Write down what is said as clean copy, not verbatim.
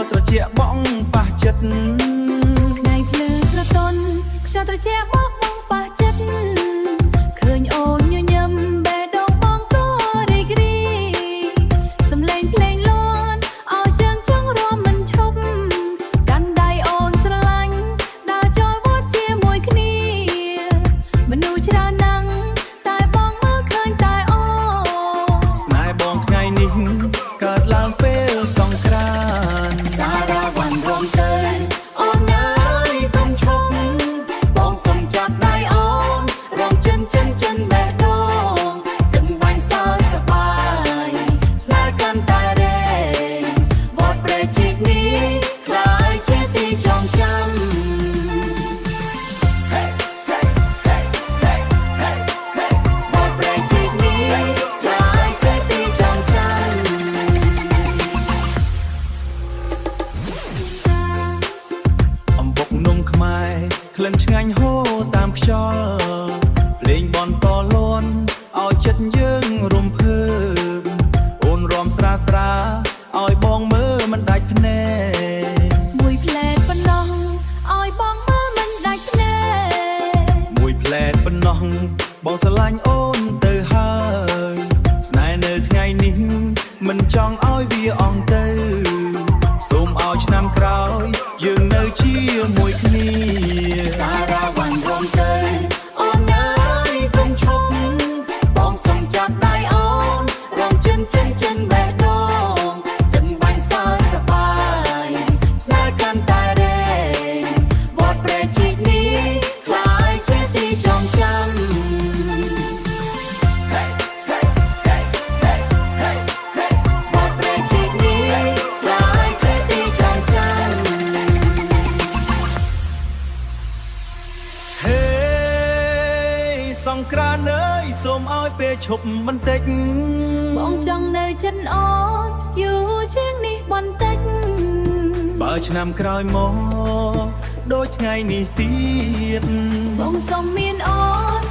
ត្រជាបងប៉ះចិត្តថ្ងៃភ្លឺស្រទន់ខ្យល់ត្រជាបងប៉ះចិត្តឃើញអូនញញឹមបេះដូងបងក៏រីករាយសំឡេងភ្លេងលន់ឲ្យជើងចង់រំមិនឈប់កាន់ដៃអូនស្រឡាញ់ដើរចូលវត្តជាមួយគ្នាមនុស្សច្រើនណាស់តែបងមើលឃើញតែអូនស្នេហ៍បងថ្ងៃនេះកើតឡើងពេលសង្គ្រាន្តសារ៉ាវ៉ាន់រំទៅអូនអើយកុំឈប់បងសុំចាប់ដៃអូនរំចិនបេះដូងទឹកបាញ់សើសប្បាយស្នេហ៍កាន់តែរេវត្តព្រះជីកនេះខ្លាយជាទីចងចាំវត្តព្រះជីកនេះខ្លាយជាទីចងចាំអំបុកនំខ្មែរក្លិនឆ្ងាញ់ហូរតាមខ្យល់ភ្លេងបន់តលន់ឲ្យចិត្តយើងរំភើបអូនរំស្រាឲ្យបងមើលមិនដាច់ភ្នែកមួយផ្លែតប៉ុណ្ណោះឲ្យបងមើលមិនដាច់ភ្នែកមួយផ្លែតប៉ុណ្ណោះបងស្រឡាញ់អូនទៅហើយស្នេហ៍នៅថ្ងៃនេះមិនចង់ឲ្យវាអង់ទៅសូមឲ្យឆ្នាំក្រោយយើងនៅជាមួយគ្នាសារ៉ាវ៉ាន់រំទៅអូនអើយកុំឈប់បងសុំចាប់ដៃអូនរំចិនបេះដូងទឹកបាញ់សើសប្បាយស្នេហ៍កាន់តែរេវត្តព្រះជីកនេះខ្លាយជាទីចងចាំវត្តព្រះជីកនេះខ្លាយជាទីចងចាំហេសង្គ្រាន្តអើយសូមឲ្យពេលឈប់បន្តិចបងចង់នៅចិត្តអូនយូរជាងនេះបន្តិចបើឆ្នាំក្រោយមកដូចថ្ងៃនេះទៀតបងសុំមានអូន